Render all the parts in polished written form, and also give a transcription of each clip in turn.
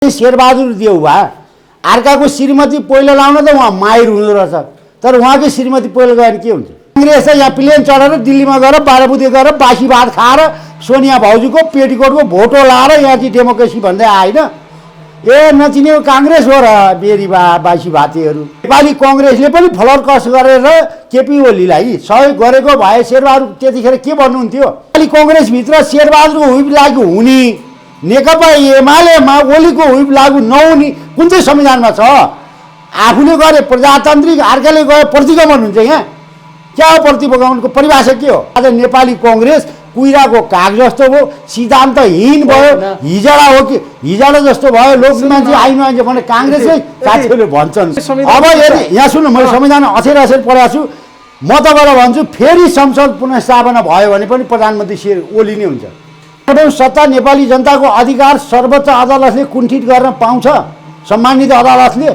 शेरबहादुर देउवा अर्काको श्रीमती पहिलो लाउन त उहाँ माहिर हुँदो रहेछ, तर उहाँकै श्रीमती पहिलो गएर के हुन्छ? काङ्ग्रेस यहाँ प्लेन चढेर दिल्लीमा गएर बाह्रबुदे गएर बासी भात खाएर सोनिया भाउजूको पेटीकोटको भोटो लाएर यहाँ चाहिँ डेमोक्रेसी भन्दै आएन। ए नचिनेको काङ्ग्रेस हो र बेरी बासी भातीहरू। नेपाली कङ्ग्रेसले पनि फ्लरकस गरेर केपी ओलीलाई सहयोग गरेको भए शेरबहादुर त्यतिखेर के भन्नुहुन्थ्यो? नेपाली कङ्ग्रेसभित्र शेरबहादुरको हुइप लागु हुने, नेकपा एमालेमा ओलीको हुइप लागु नहुने कुन चाहिँ संविधानमा छ? आफूले गरे प्रजातान्त्रिक, अर्काले गए प्रतिगमन हुन्छ। यहाँ क्या हो प्रतिगमनको परिभाषा के हो? आज नेपाली कङ्ग्रेस कुइराको काग जस्तो भयो, सिद्धान्तहीन भयो, हिजडा हो कि हिजडा जस्तो भयो। लोक मान्छे आइमान्छे भने काङ्ग्रेसै साथीहरूले भन्छन्। अब यदि यहाँ सुन्नु, मैले संविधान अछेर पढाएको छु। म तपाईँलाई भन्छु, फेरि संसद पुनर्स्थापना भयो भने पनि प्रधानमन्त्री शेर ओली नै हुन्छ। सत्ता नेपाली जनताको अधिकार सर्वोच्च अदालतले कुण्ठित गर्न पाउँछ? सम्मानित अदालतले।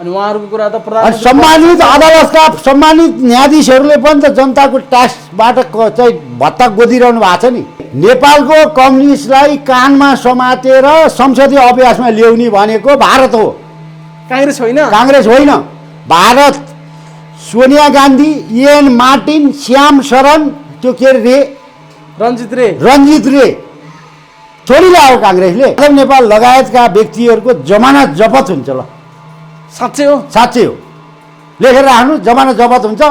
अनि उहाँहरूको कुरा त सम्मानित अदालतका सम्मानित न्यायाधीशहरूले पनि त जनताको ट्याक्सबाट चाहिँ भत्ता गोदिरहनु भएको छ नि। नेपालको कम्युनिस्टलाई कानमा समातेर संसदीय अभ्यासमा ल्याउने भनेको भारत हो, काङ्ग्रेस होइन। काङ्ग्रेस होइन, भारत। सोनिया गान्धी, एन मार्टिन, श्याम शरण, त्यो के रे रञ्जित रे छोडिरहेको काङ्ग्रेसले। नेपाल लगायतका व्यक्तिहरूको जमानत जफत हुन्छ। ल साँच्चै हो, साँच्चै हो, लेखेर राख्नु, जमानत जफत हुन्छ।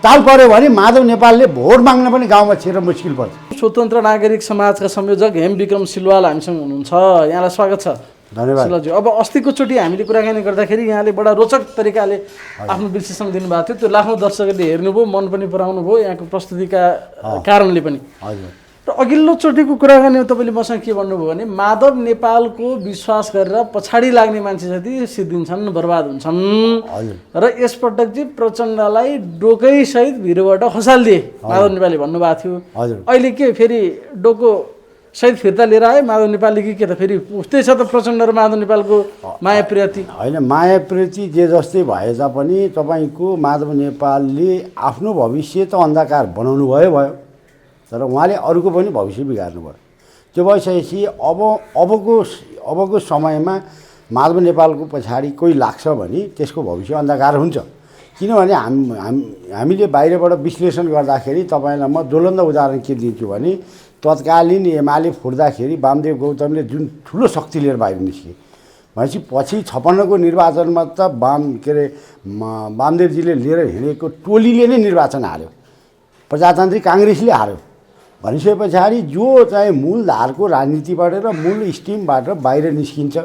ताल पर्यो भने माधव नेपालले भोट माग्न पनि गाउँमा छिर्न मुस्किल पर्छ। स्वतन्त्र नागरिक समाजका संयोजक हेम विक्रम सिलवाल हामीसँग हुनुहुन्छ। यहाँलाई स्वागत छ। धन्यवाद सिलवालज्यू। अब अस्तिको चोटि हामीले कुराकानी गर्दाखेरि यहाँले बडा रोचक तरिकाले आफ्नो विश्लेषण दिनुभएको थियो। त्यो लाखौँ दर्शकहरूले हेर्नुभयो, मन पनि पराउनु भयो यहाँको प्रस्तुतिका कारणले पनि। हजुर। र अघिल्लो चोटिको कुराकानी तपाईँले मसँग के भन्नुभयो भने माधव नेपालको विश्वास गरेर पछाडि लाग्ने मान्छे जति सिद्धिन्छन्, बर्बाद हुन्छन्। र यसपटक चाहिँ प्रचण्डलाई डोकैसहित भिरोबाट खसालिदिए माधव नेपालले भन्नुभएको थियो। अहिले के फेरि डोको सहित फिर्ता लिएर आए माधव नेपालले कि के त फेरि उस्तै छ त प्रचण्ड र माधव नेपालको माया प्रीति? होइन, माया प्रीति जे जस्तै भए तापनि तपाईँको माधव नेपालले आफ्नो भविष्य त अन्धकार बनाउनु भयो, तर उहाँले अरूको पनि भविष्य बिगार्नु भयो। त्यो भइसकेपछि अबको समयमा माधव नेपालको पछाडि कोही लाग्छ भने त्यसको भविष्य अन्धकार हुन्छ। किनभने हामीले बाहिरबाट विश्लेषण गर्दाखेरि तपाईँलाई म ज्वलन्त उदाहरण के दिन्छु भने तत्कालीन एमाले फुट्दाखेरि वामदेव गौतमले जुन ठुलो शक्ति लिएर बाहिर निस्के भनेपछि पछि 56को निर्वाचनमा त वामदेवजीले लिएर हिँडेको टोलीले नै निर्वाचन हार्यो, प्रजातान्त्रिक काङ्ग्रेसले हार्यो। भनिसके पछाडि जो चाहिँ मूलधारको राजनीतिबाट र मूल स्ट्रिमबाट बाहिर निस्किन्छ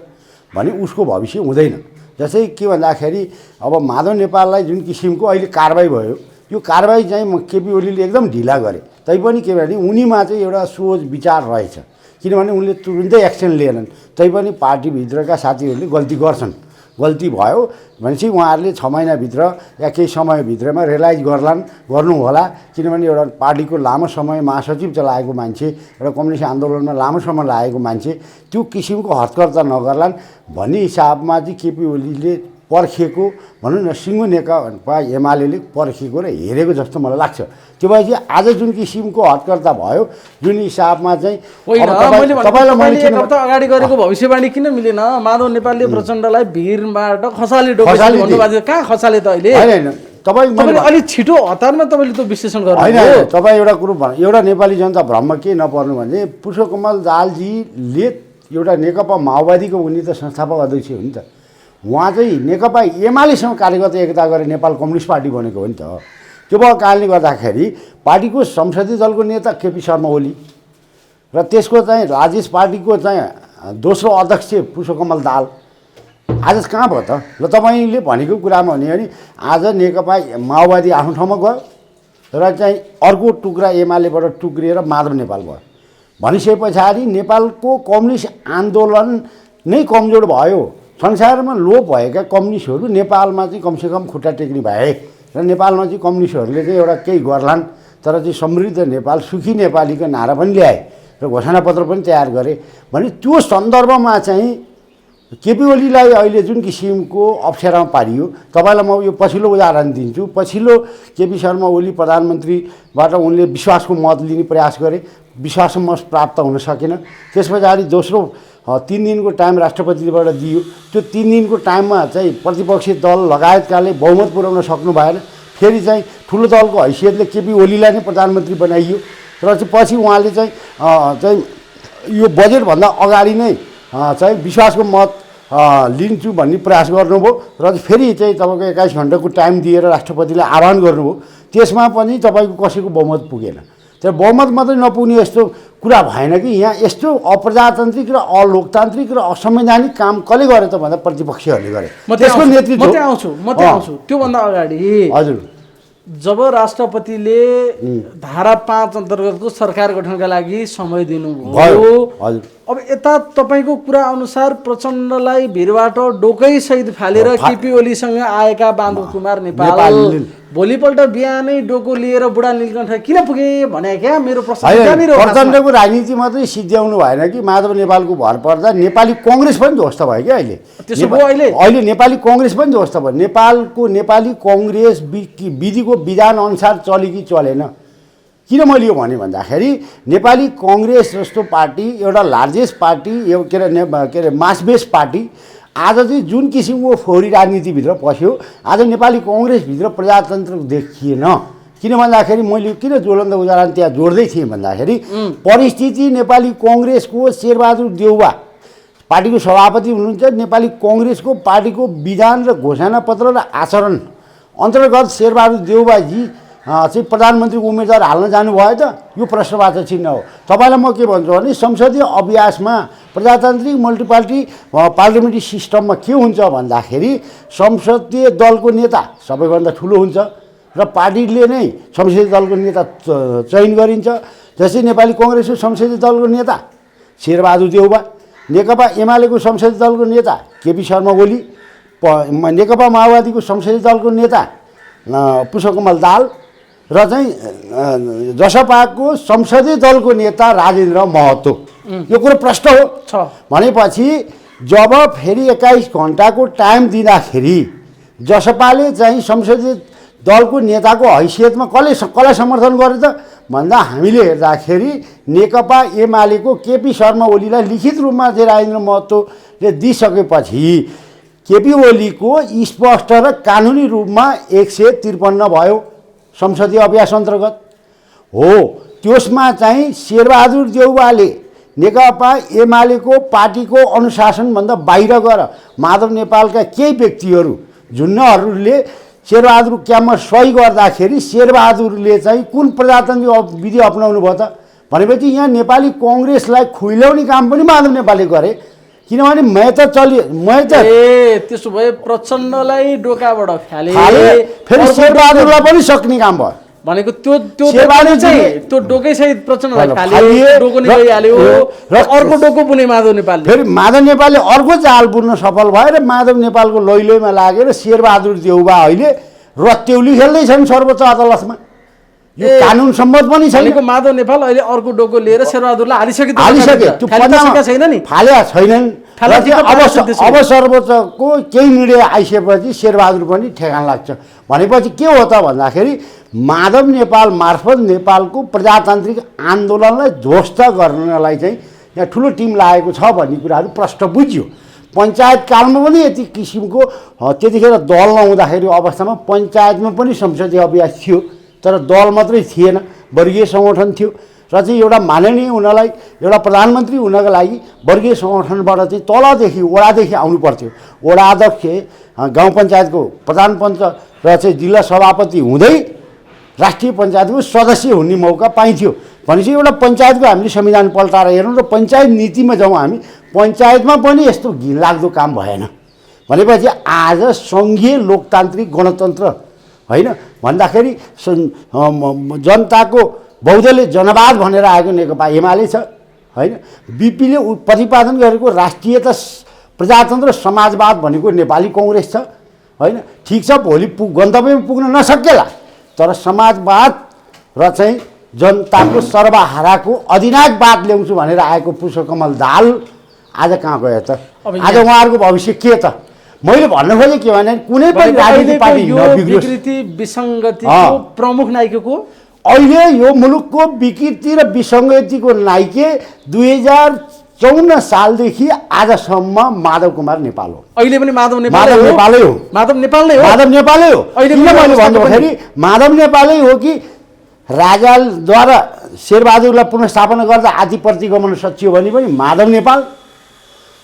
भने उसको भविष्य हुँदैन। जस्तै के भन्दाखेरि अब माधव नेपाललाई जुन किसिमको अहिले कारबाही भयो, यो कारबाही चाहिँ केपी ओलीले एकदम ढिला गरे। तैपनि के भने उनीमा चाहिँ एउटा सोच विचार रहेछ, किनभने उनले तुरुन्तै एक्सन लिएनन्। तैपनि पार्टीभित्रका साथीहरूले गल्ती गर्छन्। गल्ती भयो भनेपछि उहाँहरूले 6 महिनाभित्र या केही समयभित्रमा रियलाइज गर्नु होला। किनभने एउटा पार्टीको लामो समय महासचिव चलाएको मान्छे, एउटा कम्युनिस्ट आन्दोलनमा लामो समय लागेको मान्छे त्यो किसिमको हत्कर्ता नगर्लान् भन्ने हिसाबमा चाहिँ केपी ओलीले पर्खेको भनौँ न, सिङ्गो नेकपा एमाले पर्खेको र हेरेको जस्तो मलाई लाग्छ। त्यो भएपछि आज जुन किसिमको हत्कर्ता भयो, जुन हिसाबमा चाहिँ तपाईँलाई मैले एक हप्ता अगाडि गरेको भविष्यवाणी किन मिलेन? माधव नेपालले प्रचण्डलाई भिरबाट खसाले भन्नुभएको, कहाँ खसाले त अहिले? होइन, तपाईँले अलिक छिटो हतारमा तपाईँले त विश्लेषण गर्नु। होइन, तपाईँ एउटा कुरो भन्नु, एउटा नेपाली जनता भ्रममा के नपर्नु भने पुष्पकमल दाहालजीले एउटा नेकपा माओवादीको उनी त संस्थापक अध्यक्ष हो नि त। उहाँ चाहिँ नेकपा एमालेसँग कार्यकर्ता एकता गरेर नेपाल कम्युनिस्ट पार्टी बनेको हो नि त। त्यो भएको कारणले गर्दाखेरि पार्टीको संसदीय दलको नेता केपी शर्मा ओली र त्यसको चाहिँ राजेश पार्टीको चाहिँ दोस्रो अध्यक्ष पुष्पकमल दाहाल आज कहाँ भयो त? ल तपाईँले भनेको कुरामा भने आज नेकपा माओवादी आफ्नो ठाउँमा गयो र चाहिँ अर्को टुक्रा एमालेबाट टुक्रिएर माधव नेपाल भयो। भनिसके पछाडि नेपालको कम्युनिस्ट आन्दोलन नै कमजोर भयो। संसारमा लोप भएका कम्युनिस्टहरू नेपालमा चाहिँ कमसेकम खुट्टा टेक्ने भए र नेपालमा चाहिँ कम्युनिस्टहरूले चाहिँ एउटा केही गर्लान्, तर चाहिँ समृद्ध नेपाल, सुखी नेपालीको नारा पनि ल्याए र घोषणापत्र पनि तयार गरे भने त्यो सन्दर्भमा चाहिँ केपी ओलीलाई अहिले जुन किसिमको अप्ठ्यारामा पारियो। तपाईँलाई म यो पछिल्लो उदाहरण दिन्छु। पछिल्लो केपी शर्मा ओली प्रधानमन्त्रीबाट उनले विश्वासको मत लिने प्रयास गरे, विश्वासको मत प्राप्त हुन सकेन। त्यस पछाडि दोस्रो 3 दिनको टाइम राष्ट्रपतिबाट दियो। त्यो 3 दिनको टाइममा चाहिँ प्रतिपक्षी दल लगायतकाले बहुमत पुर्याउन सक्नु भएन। फेरि चाहिँ ठुलो दलको हैसियतले केपी ओलीलाई नै प्रधानमन्त्री बनाइयो र चाहिँ पछि उहाँले चाहिँ यो बजेटभन्दा अगाडि नै चाहिँ विश्वासको मत लिन्छु भन्ने प्रयास गर्नुभयो र फेरि चाहिँ तपाईँको 21 घन्टाको टाइम दिएर राष्ट्रपतिलाई आह्वान गर्नुभयो। त्यसमा पनि तपाईँको कसैको बहुमत पुगेन। तर बहुमत मात्रै नपुग्ने यस्तो कुरा भएन कि यहाँ यस्तो अप्रजातान्त्रिक र अलोकतान्त्रिक र असंवैधानिक काम कसले गरे त भन्दा प्रतिपक्षीहरूले गरे। त्यसको नेतृत्व म त्यहाँ आउँछु। त्योभन्दा अगाडि हजुर जब राष्ट्रपतिले धारा 5 अन्तर्गतको सरकार गठनका लागि समय दिनुभयो, अब यता तपाईँको कुरा अनुसार प्रचण्डलाई भिरबाट डोकै सहित फालेर केपी ओलीसँग आएका बान्दो कुमार नेपाल भोलिपल्ट बिहानै डोको लिएर बुढा नीलकण्ठ किन पुगे भने क्या मेरो प्रश्न त्यहाँनिर हो। प्रचण्डको राजनीति मात्रै सिद्ध्याउनु भएन कि माधव नेपालको भर पर्दा नेपाली कङ्ग्रेस पनि ध्वस्त भयो क्या अहिले। त्यसो भयो अहिले नेपाली कङ्ग्रेस पनि ध्वस्त भयो। नेपाली कङ्ग्रेस विधिको विधान अनुसार चल्यो कि चलेन। किन मैले यो भने भन्दाखेरि नेपाली कङ्ग्रेस जस्तो पार्टी एउटा लार्जेस्ट पार्टी के अरे मास बेस पार्टी आज चाहिँ जुन किसिमको फोहोरी राजनीतिभित्र पस्यो, आज नेपाली कङ्ग्रेसभित्र प्रजातन्त्र देखिएन। किन भन्दाखेरि मैले किन ज्वलन्त उदाहरण त्यहाँ जोड्दै थिएँ भन्दाखेरि परिस्थिति नेपाली कङ्ग्रेसको शेरबहादुर देउवा पार्टीको सभापति हुनुहुन्छ। नेपाली कङ्ग्रेसको पार्टीको विधान र घोषणापत्र र आचरण अन्तर्गत शेरबहादुर देउवाजी चाहिँ प्रधानमन्त्रीको उम्मेदवार हाल्न जानुभयो त यो प्रश्नवाचक चिन्ह हो। तपाईँलाई म के भन्छु भने संसदीय अभ्यासमा प्रजातान्त्रिक मल्टिपार्टी पार्लियामेन्ट्री सिस्टममा के हुन्छ भन्दाखेरि संसदीय दलको नेता सबैभन्दा ठुलो हुन्छ र पार्टीले नै संसदीय दलको नेता चयन गरिन्छ। जस्तै नेपाली कङ्ग्रेसको संसदीय दलको नेता शेरबहादुर देउवा, नेकपा एमालेको संसदीय दलको नेता केपी शर्मा ओली, नेकपा माओवादीको संसदीय दलको नेता पुष्पकमल दाहाल र चाहिँ जसपाको संसदीय दलको नेता राजेन्द्र महतो। यो कुरो प्रश्न हो भनेपछि जब फेरि 21 घन्टाको टाइम दिँदाखेरि जसपाले चाहिँ संसदीय दलको नेताको हैसियतमा कसलाई समर्थन गरे त भन्दा हामीले हेर्दाखेरि नेकपा एमालेको केपी शर्मा ओलीलाई लिखित रूपमा चाहिँ राजेन्द्र महतोले दिइसकेपछि केपी ओलीको स्पष्ट र कानुनी रूपमा 153 भयो संसदीय अभ्यास अन्तर्गत हो। त्यसमा चाहिँ शेरबहादुर देउवाले नेकपा एमालेको पार्टीको अनुशासनभन्दा बाहिर गएर माधव नेपालका केही व्यक्तिहरू झुन्नहरूले शेरबहादुर क्याम्पमा सही गर्दाखेरि शेरबहादुरले चाहिँ कुन प्रजातान्त्रिक विधि अपनाउनु भयो त भनेपछि यहाँ नेपाली कङ्ग्रेसलाई खुइल्याउने काम पनि माधव नेपालले गरे। किनभने त्यसो भए प्रचण्डलाई डोकाबाट फाले फेरि शेरबहादुरलाई पनि सक्ने काम भयो भनेको त्यो डोकै सहित प्रचण्डलाई फाले डोको नि गइहाल्यो र अर्को डोको पुने माधव नेपालले फेरि माधव नेपालले अर्को चाल बुन्न सफल भएर माधव नेपालको लैलैमा लागेर शेरबहादुर देउवा अहिले रत्तेउली खेल्दैछन् सर्वोच्च अदालतमा। यो कानुन सम्मत पनि छैन। माधव नेपाल अहिले अर्को डोको लिएर शेरबहादुरलाई हालिसके छैन नि, फालेका छैनन्। अब सर्वोच्चको केही निर्णय आइसकेपछि शेरबहादुर पनि ठेगान लाग्छ भनेपछि के हो त भन्दाखेरि माधव नेपाल मार्फत नेपालको प्रजातान्त्रिक आन्दोलनलाई ध्वस्त गर्नलाई चाहिँ यहाँ ठुलो टिम लागेको छ भन्ने कुराहरू प्रष्ट बुझ्यो। पञ्चायत कालमा पनि यति किसिमको त्यतिखेर दल नहुँदाखेरि अवस्थामा पञ्चायतमा पनि संसदीय अभ्यास थियो तर दल मात्रै थिएन, वर्गीय सङ्गठन थियो र चाहिँ एउटा माननीय हुनलाई एउटा प्रधानमन्त्री हुनको लागि वर्गीय सङ्गठनबाट चाहिँ तलदेखि वडादेखि आउनु पर्थ्यो। वडा अध्यक्ष गाउँ पञ्चायतको प्रधान पञ्च र चाहिँ जिल्ला सभापति हुँदै राष्ट्रिय पञ्चायतको सदस्य हुने मौका पाइन्थ्यो। भनेपछि एउटा पञ्चायतको हामीले संविधान पल्टाएर हेरौँ र पञ्चायत नीतिमा जाउँ हामी, पञ्चायतमा पनि यस्तो घिनलाग्दो काम भएन भनेपछि आज सङ्घीय लोकतान्त्रिक गणतन्त्र होइन भन्दाखेरि जनताको बहुदलीय जनवाद भनेर आएको नेकपा एमाले छ होइन। बिपीले प्रतिपादन गरेको राष्ट्रियता प्रजातन्त्र समाजवाद भनेको नेपाली कङ्ग्रेस छ होइन। ठिक छ भोलि गन्तव्यमा पुग्न नसकेला तर समाजवाद र चाहिँ जनताको सर्वहाराको अधिनायकवाद ल्याउँछु भनेर आएको पुष्पकमल दाहाल आज कहाँ गयो त? आज उहाँहरूको भविष्य के त? मैले भन्न खोजेँ के भने कुनै पनि राजनीतिक पार्टी विकृति विसङ्गतिको प्रमुख नायकको अहिले यो मुलुकको विकृति र विसङ्गतिको नायके 1954 सालदेखि आजसम्म माधव कुमार नेपाल हो। अहिले पनि माधव माधव नेपालै हो। माधव नेपाल नै हो। माधव नेपालै हो। अहिले किन पनि मैले भन्दाखेरि माधव नेपालै हो कि राजालद्वारा शेरबहादुरलाई पुनर्स्थापना गर्दा आदि प्रतिगमन सचिव भने पनि माधव नेपाल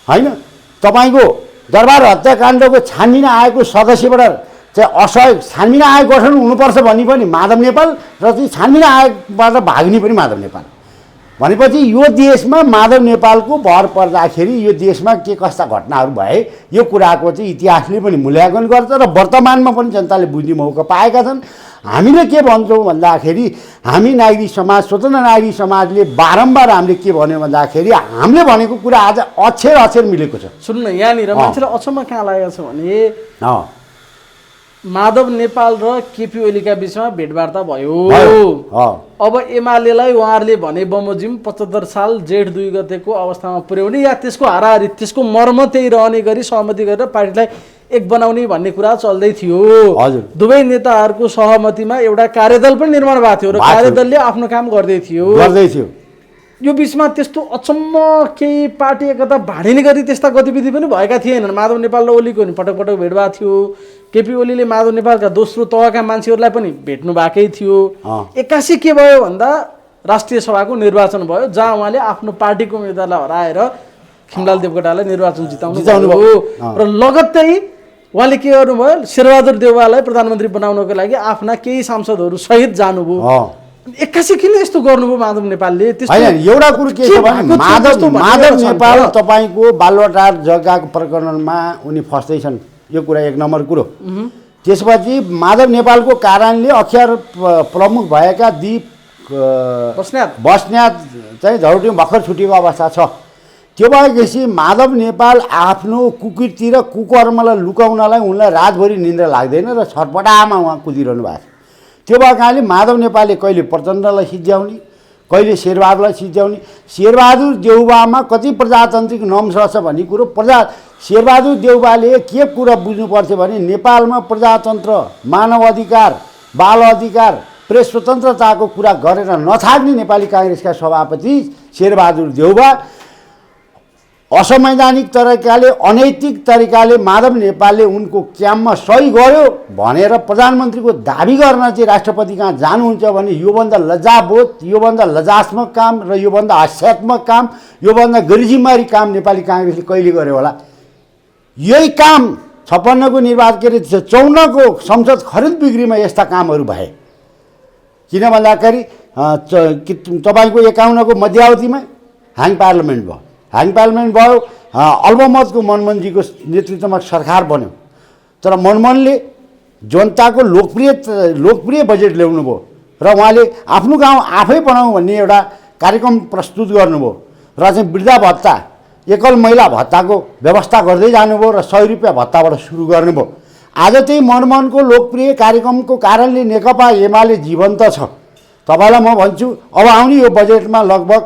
होइन। तपाईँको दरबार हत्याकाण्डको छानबिन आयोगको सदस्यबाट चाहिँ असहयोग छानबिन आयोग गठन हुनुपर्छ भन्ने पनि माधव नेपाल र चाहिँ छानबिन आयोगबाट भाग्ने पनि माधव नेपाल। भनेपछि यो देशमा माधव नेपालको भर पर्दाखेरि यो देशमा के कस्ता घटनाहरू भए यो कुराको चाहिँ इतिहासले पनि मूल्याङ्कन गर्छ र वर्तमानमा पनि जनताले बुझ्ने मौका पाएका छन्। हामीले के भन्छौँ भन्दाखेरि हामी नागरिक समाज स्वतन्त्र नागरिक समाजले बारम्बार हामीले के भन्यो भन्दाखेरि हामीले भनेको कुरा आज अक्षर अक्षर मिलेको छ। सुन्नु न, यहाँनिर मान्छेलाई अचम्म कहाँ लागेको छ भने माधव नेपाल र केपी ओलीका बिचमा भेटवार्ता भयो। अब एमालेलाई उहाँहरूले भने बमोजिम 75 साल जेठ 2 गतेको अवस्थामा पुर्याउने या त्यसको हाराहारी त्यसको मर्म त्यही रहने गरी सहमति गरेर पार्टीलाई एक बनाउने भन्ने कुरा चल्दै थियो। दुवै नेताहरूको सहमतिमा एउटा कार्यदल पनि निर्माण भएको थियो र कार्यदलले आफ्नो काम गर्दै थियो। यो बिचमा त्यस्तो अचम्म केही पार्टी एकता भाँडिने गरी त्यस्ता गतिविधि पनि भएका थिएनन्। माधव नेपाल र ओलीको नि पटक पटक भेट भएको थियो। केपी ओलीले माधव नेपालका दोस्रो तहका मान्छेहरूलाई पनि भेट्नु भएकै थियो। एक्कासी के भयो भन्दा राष्ट्रिय सभाको निर्वाचन भयो, जहाँ उहाँले आफ्नो पार्टीको उम्मेदवारलाई हराएर खिमलाल देवकोटालाई निर्वाचन जिताउनु भयो र लगत्तै उहाँले के गर्नुभयो, शेरबहादुर देउवालाई प्रधानमन्त्री बनाउनको लागि आफ्ना केही सांसदहरू सहित जानुभयो। एक्कासी किन यस्तो गर्नुभयो माधव नेपालले? एउटा कुरो के छ भने माधव नेपाल तपाईँको बालुवाटार जग्गाको प्रकरणमा उनी फस्दैछन्, यो कुरा एक नम्बर कुरो। त्यसपछि माधव नेपालको कारणले अख्यार प्रमुख भएका दीप बस्न्यात चाहिँ झौटीमा भर्खर छुटेको अवस्था छ। त्यो भएपछि माधव नेपाल आफ्नो कुकृति र कुकर्मलाई लुकाउनलाई उनलाई रातभरि निन्द्रा लाग्दैन र छटपटामा उहाँ कुदिरहनु भएको छ। त्यो भएको कारणले माधव नेपालले कहिले प्रचण्डलाई सिद्ध्याउने, कहिले शेरबहादुरलाई सिद्ध्याउने। शेरबहादुर देउबामा कति प्रजातान्त्रिक नम्र छ भन्ने कुरो शेरबहादुर देउबाले के कुरा बुझ्नु पर्थ्यो भने नेपालमा प्रजातन्त्र, मानव अधिकार, बाल अधिकार, प्रेस स्वतन्त्रताको कुरा गरेर नथाक्ने नेपाली काङ्ग्रेसका सभापति शेरबहादुर देउबा असंवैधानिक तरिकाले अनैतिक तरिकाले माधव नेपालले उनको क्याम्पमा सही गर्यो भनेर प्रधानमन्त्रीको दाबी गर्न चाहिँ राष्ट्रपति कहाँ जानुहुन्छ भने योभन्दा लज्जाबोध, योभन्दा लज्जात्मक काम र योभन्दा हास्यात्मक काम, योभन्दा गरिजिम्मेवारी काम नेपाली काङ्ग्रेसले कहिले गर्यो होला? यही काम 56 को निर्वाचन के अरे 54 को संसद खरिद बिक्रीमा यस्ता कामहरू भए। किन भन्दाखेरि तपाईँको 51 को मध्यावधिमा ह्याङ पार्लियामेन्ट भयो। ह्याङ पार्लियामेन्ट भयो, अल्पमतको मनमोहनजीको नेतृत्वमा सरकार बन्यो। तर मनमोहनले जनताको लोकप्रिय बजेट ल्याउनु भयो र उहाँले आफ्नो गाउँ आफै बनाऊ भन्ने एउटा कार्यक्रम प्रस्तुत गर्नुभयो र चाहिँ वृद्धा भत्ता, एकल महिला भत्ताको व्यवस्था गर्दै जानुभयो र 100 रुपियाँ भत्ताबाट सुरु गर्नुभयो। आज त्यही मनमोहनको लोकप्रिय कार्यक्रमको कारणले नेकपा एमाले जीवन्त छ। तपाईँलाई म भन्छु अब आउने यो बजेटमा लगभग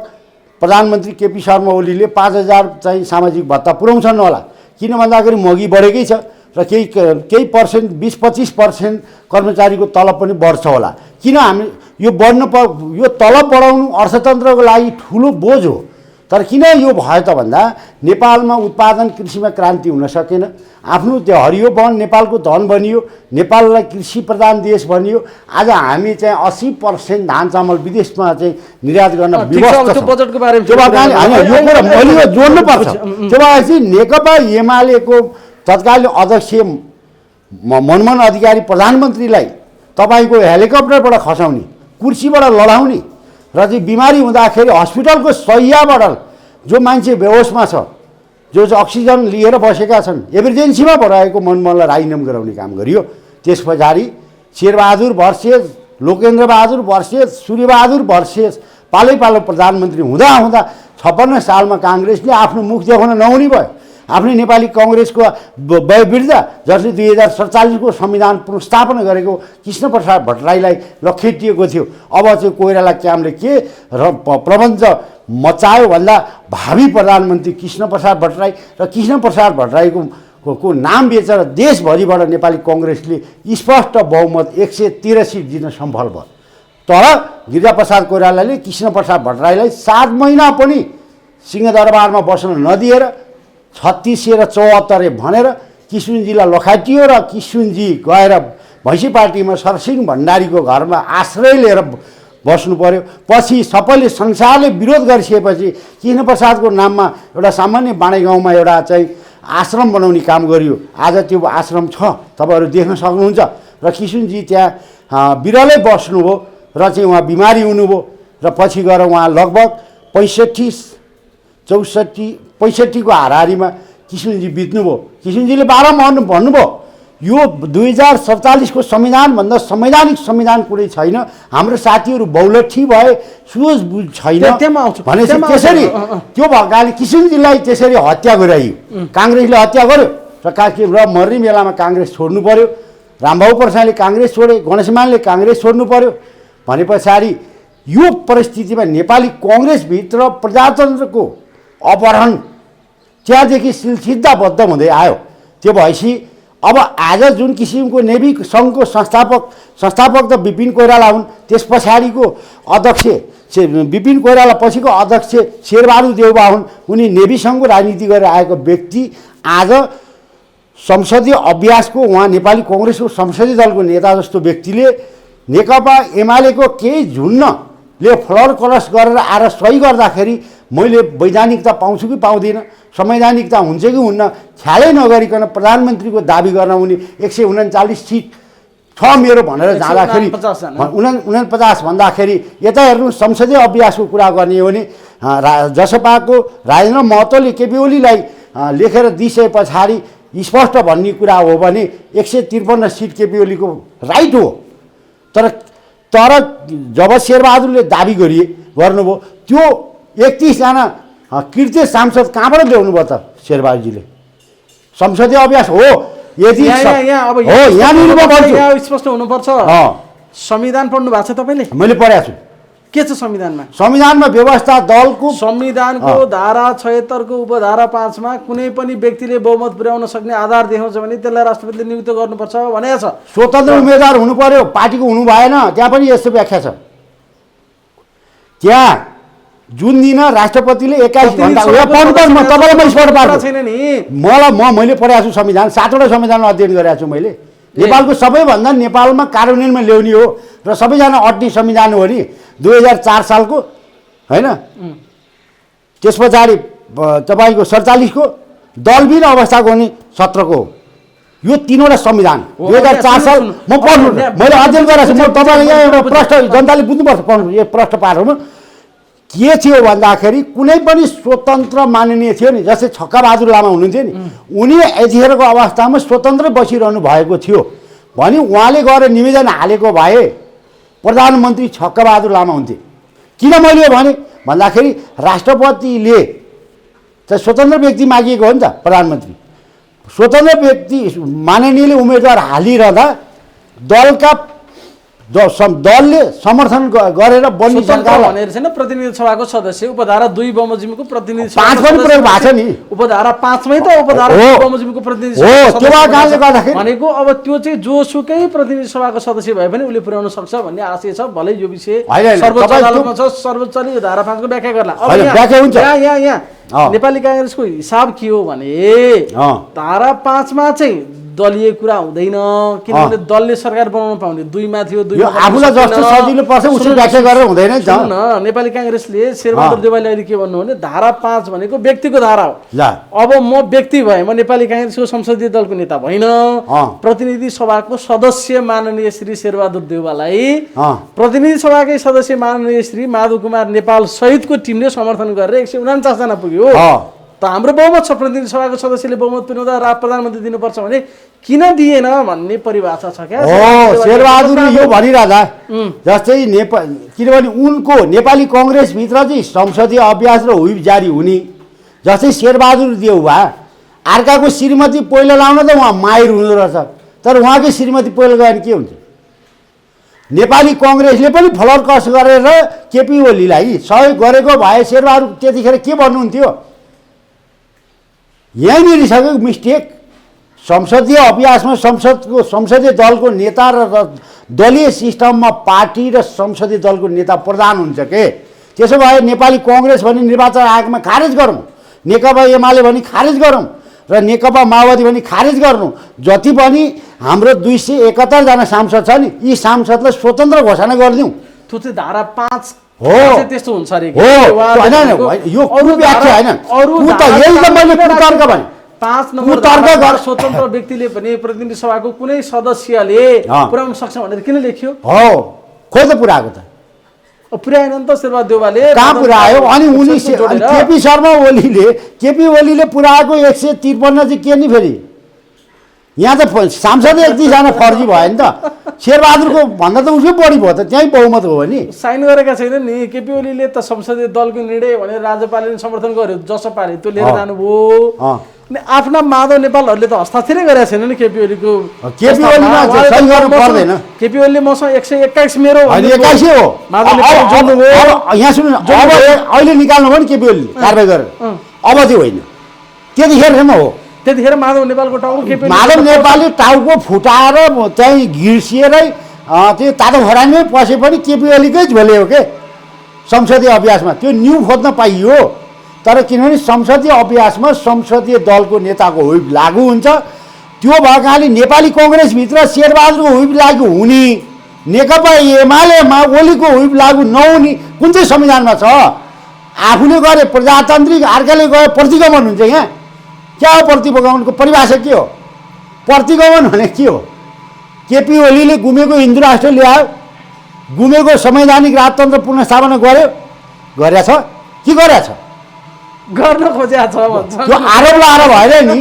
प्रधानमन्त्री केपी शर्मा ओलीले 5000 चाहिँ सामाजिक भत्ता पुर्याउँछन् होला। किन भन्दाखेरि महँगी बढेकै छ र केही पर्सेन्ट 20-25% कर्मचारीको तलब पनि बढ्छ होला। किन हामी यो यो तलब बढाउनु अर्थतन्त्रको लागि ठुलो बोझ हो। तर किन यो भयो त भन्दा नेपालमा उत्पादन कृषिमा क्रान्ति हुन सकेन। आफ्नो त्यो हरियो वन नेपालको धन बनियो, नेपाललाई कृषि प्रधान देश बनियो। आज हामी चाहिँ 80% धान चामल विदेशमा चाहिँ निर्यात गर्न विवश छौँ। बजेटको बारेमा यो कुरा मैले जोड्नुपर्छ। त्यो भएपछि नेकपा एमालेको तत्कालीन अध्यक्ष मनमोहन अधिकारी प्रधानमन्त्रीलाई तपाईँको हेलिकप्टरबाट खसाउने, कुर्सीबाट लडाउने र चाहिँ बिमारी हुँदाखेरि हस्पिटलको शय्याबाट जो मान्छे बेहोसमा छ, जो चाहिँ अक्सिजन लिएर बसेका छन्, इमर्जेन्सीमा भराएको मनमोहनलाई राजीनामा गराउने काम गरियो। त्यस पछाडि Sherbahadur versus Lokendrabahadur versus Suryabahadur versus पालै पालो प्रधानमन्त्री हुँदा 56 सालमा काङ्ग्रेसले आफ्नो मुख देखाउन नहुने भयो। आफ्नै नेपाली कङ्ग्रेसको वयोवृद्ध जसले 2047 को संविधान पुनर्स्थापना गरेको कृष्णप्रसाद भट्टराईलाई लखेटिएको थियो। अब चाहिँ कोइराला क्याम्पले के प्रबन्ध मचायो भन्दा भावी प्रधानमन्त्री कृष्णप्रसाद भट्टराई र कृष्णप्रसाद भट्टराईको नाम बेचेर देशभरिबाट नेपाली कङ्ग्रेसले स्पष्ट बहुमत 113 सिट जित्न सफल भयो। तर गिरिजाप्रसाद कोइरालाले कृष्णप्रसाद भट्टराईलाई 7 महिना पनि सिंहदरबारमा बस्न नदिएर 36 र 74 भनेर किशुनजीलाई लखाटियो र किशुनजी गएर भैँसी पार्टीमा सरसिंह भण्डारीको घरमा आश्रय लिएर बस्नु पर्यो। पछि सबैले संसारले विरोध गरिसकेपछि कृष्णप्रसादको नाममा एउटा सामान्य बाँडे गाउँमा एउटा चाहिँ आश्रम बनाउने काम गरियो। आज त्यो आश्रम छ, तपाईँहरू देख्न सक्नुहुन्छ। र किशुनजी त्यहाँ बिरलै बस्नुभयो र चाहिँ उहाँ बिमारी हुनुभयो र पछि गएर उहाँ लगभग 65 को हाराहारीमा किशुनजी बित्नुभयो। किशुनजीले बारम्बार भन्नुभयो यो 2047 को संविधानभन्दा संवैधानिक संविधान कुनै छैन, हाम्रो साथीहरू बहुलठी भए, सुझबुझ छैन भनेपछि त्यसरी त्यो भएकाले किशुनजीलाई त्यसरी हत्या गराइयो। काङ्ग्रेसले हत्या गर्यो र मर्ने बेलामा काङ्ग्रेस छोड्नु पर्यो। रामबाबु प्रसादले काङ्ग्रेस छोडे, गणेशमानले काङ्ग्रेस छोड्नु पर्यो भने पछाडि यो परिस्थितिमा नेपाली कङ्ग्रेसभित्र प्रजातन्त्रको अपहरण त्यहाँदेखि सिलसिद्धाबद्ध हुँदै आयो। त्यो भएपछि अब आज जुन किसिमको नेभी सङ्घको संस्थापक त विपिन कोइराला हुन्, त्यस पछाडिको अध्यक्ष विपिन कोइराला पछिको अध्यक्ष शेरबहादुर देउवा हुन्। उनी नेभी सङ्घको राजनीति गरेर आएको व्यक्ति आज संसदीय अभ्यासको उहाँ नेपाली कङ्ग्रेसको संसदीय दलको नेता जस्तो व्यक्तिले नेकपा एमालेको केही झुन्नले फ्लर कलस गरेर आएर सही गर्दाखेरि मैले वैधानिकता पाउँछु कि पाउँदिनँ, संवैधानिकता हुन्छ कि हुन्न ख्यालै नगरिकन प्रधानमन्त्रीको दाबी गर्न उनी 139 सिट छ मेरो भनेर जाँदाखेरि 49 भन्दाखेरि यता हेर्नु संसदीय अभ्यासको कुरा गर्ने हो भने जसपाको राजेन्द्र महतोले केपी ओलीलाई लेखेर दिइसके पछाडि स्पष्ट भन्ने कुरा हो भने 153 सिट केपी ओलीको राइट हो। तर जब शेरबहादुरले दाबी गर्नुभयो त्यो 31 जना कृत्य सांसद कहाँबाट ल्याउनु भयो त शेरबहादुरजीले? संसदीय अभ्यास हो यदि यहाँ स्पष्ट हुनुपर्छ। संविधान पढ्नु भएको छ तपाईँले? मैले पढेको छु। के छ संविधानमा? संविधानमा व्यवस्था दलको संविधानको धारा 76 को उपधारा 5 मा कुनै पनि व्यक्तिले बहुमत पुर्याउन सक्ने आधार देखाउँछ भने त्यसलाई राष्ट्रपतिले नियुक्त गर्नुपर्छ भनेको छ। स्वतन्त्र उम्मेदवार हुनु पर्यो, पार्टीको हुनु भएन। त्यहाँ पनि यस्तो व्याख्या छ। त्यहाँ जुन दिन राष्ट्रपतिले 21 घण्टा मैले पढेको छु संविधान, 7वटा संविधानमा अध्ययन गरेको छु मैले। नेपालको सबैभन्दा नेपालमा कार्यान्वयनमा ल्याउने हो र सबैजना अट्ने संविधान हो नि 2004 सालको हैन। त्यस पछाडि तपाईँको 47 को दलविहीन अवस्थाको हुने 17 को हो। यो तीनवटा संविधान 2004 साल म पढ्नु मैले अध्ययन गरेको छु। म तपाईँलाई यहाँ एउटा प्रश्न जनताले बुझ्नुपर्छ पढ्नु यो प्रश्न पार्नुमा के थियो भन्दाखेरि कुनै पनि स्वतन्त्र माननीय थियो नि, जस्तै छक्काबहादुर लामा हुनुहुन्थ्यो नि, उनी यतिखेरको अवस्थामा स्वतन्त्र बसिरहनु भएको थियो भने उहाँले गएर निवेदन हालेको भए प्रधानमन्त्री छक्काबहादुर लामा हुन्थे। किन मैले यो भने भन्दाखेरि राष्ट्रपतिले चाहिँ स्वतन्त्र व्यक्ति मागिएको हो नि त, प्रधानमन्त्री स्वतन्त्र व्यक्ति माननीयले उम्मेदवार हालिरहँदा दलले समर्थन गरेर बन्ने सरकार भनेर छैन। प्रतिनिधि सभाको सदस्य उपधारा 2 बमोजिमको प्रतिनिधि 5 पनि प्रयोग भएको छ नि। उपधारा 5 मै त उपधारा 2 बमोजिमको प्रतिनिधि भनेको अब त्यो चाहिँ जोसुकै प्रतिनिधि सभाको सदस्य भए पनि उसले पुर्याउन सक्छ भन्ने आशय छ। भलै यो विषय सर्वोच्च अदालतमा छ, सर्वोच्चले धारा 5 को व्याख्या गर्ला। अब यहाँ नेपाली कांग्रेसको हिसाब के हो भने धारा 5 मा चाहिँ दलीय कुरा हुँदैन, किनभने दलले सरकार बनाउन पाउने 2 मा थियो। 2 आफूलाई जस्तो सजिलो पर्छ उसले व्याख्या गरेर हुँदैन नि त। नेपाली कांग्रेसले शेरबहादुर देउवाले अहिले के भन्नु भने धारा 5 भनेको व्यक्तिको धारा हो। अब म व्यक्ति भए, म नेपाली कांग्रेसको संसदीय दलको नेता भइन, प्रतिनिधि सभाको सदस्य माननीय श्री शेरबहादुर देउवालाई प्रतिनिधि सभाकै सदस्य माननीय श्री माधव कुमार नेपाल सहितको टिमले समर्थन गरेर 149 जना पुग्यो। त हाम्रो बहुमत छ, प्रतिनिधि सभाको सदस्यले बहुमत पुर्याउँदा प्रधानमन्त्री दिनुपर्छ भने किन दिएन भन्ने परिभाषा छ क्या। शेरबहादुरले यो भनिरहँदा जस्तै किनभने उनको नेपाली कङ्ग्रेसभित्र चाहिँ संसदीय अभ्यास र हुइप जारी हुने, जस्तै शेरबहादुर देउवा अर्काको श्रीमती पहिलो लाउन त उहाँ माहिर हुँदो रहेछ, तर उहाँकै श्रीमती पहिलो गयो भने के हुन्छ? नेपाली कङ्ग्रेसले पनि फ्लरकस गरेर केपी ओलीलाई सहयोग गरेको भए शेरबहादुर त्यतिखेर के भन्नुहुन्थ्यो? यहीँनिर सक्यो मिस्टेक। संसदीय अभ्यासमा संसदीय दलको नेता र दलीय सिस्टममा पार्टी र संसदीय दलको नेता प्रधान हुन्छ के, त्यसो भए नेपाली कङ्ग्रेस भने निर्वाचन आयोगमा खारेज गरौँ, नेकपा एमाले भने खारेज गरौँ र नेकपा माओवादी भने खारेज गर्नु। जति पनि हाम्रो 271 जना सांसद छ नि, यी सांसदलाई स्वतन्त्र घोषणा गरिदिउँ। त्यो चाहिँ धारा 5 हो त्यस्तो हुन्छ अरे हो, यो व्याख्या होइन, यही त मैले कुतर्क भने 5 नम्बर धारा स्वतन्त्र व्यक्तिले पनि प्रतिनिधि सभाको कुनै सदस्यले पुर्याउन सक्छ भनेर किन लेख्यो? हो खोइ त पुऱ्याएको त पुर्याएन नि त शेरबहादुर देउवाले। कहाँ पुऱ्यायो? अनि उनी केपी शर्मा ओलीले पुऱ्याएको 153 चाहिँ के नि फेरि यहाँ त सांसदै 31 जना फर्जी भयो नि त। शेरबहादुरको भन्दा त उसकै बढी भयो त, त्यहीँ बहुमत हो नि। साइन गरेका छैन नि केपी ओलीले त संसदीय दलको निर्णय भनेर राज्यपालले समर्थन गर्यो, जसपाले त्यो लिएर जानुभयो। अनि आफ्ना माधव नेपालहरूले त हस्ताक्षरै गरेका छैन नि केपी ओलीको। केपी ओलीमा सही गर्नु पर्दैन। केपी ओलीले मसँग 121 मेरो होइन 21 हो। माधव नेपाल जोड्नुभयो। यहाँ सुन्नु, अब अहिले निकाल्नु भयो नि केपी ओलीले कारबाही गरेर, अब चाहिँ होइन, त्यतिखेरसम्म हो। त्यतिखेर माधव नेपालको टाउको केपी माधव नेपालले टाउको फुटाएर चाहिँ घिर्सिएरै त्यो तातो खरानीमै पसे पनि केपी ओलीकै झोले हो के संसदीय अभ्यासमा। त्यो न्यु खोज्न पाइयो, तर किनभने संसदीय अभ्यासमा संसदीय दलको नेताको हुइप लागू हुन्छ। त्यो भएकाले नेपाली कङ्ग्रेसभित्र शेरबहादुरको हुइप लागू हुने, नेकपा एमालेमा ओलीको हुइप लागू नहुने कुन चाहिँ संविधानमा छ? आफूले गरे प्रजातान्त्रिक, अर्काले गए प्रतिगमन हुन्छ। यहाँ क्या हो प्रतिगमनको परिभाषा के हो? प्रतिगमन भने के हो? केपी ओलीले गुमेको हिन्दू राष्ट्र ल्यायो, गुमेको संवैधानिक राजतन्त्र पुनर्स्थापना गर्यो, गरेछ कि गरेछ? गर्न खोजेको छ भन्छ। त्यो आरोप लाएर भएन नि।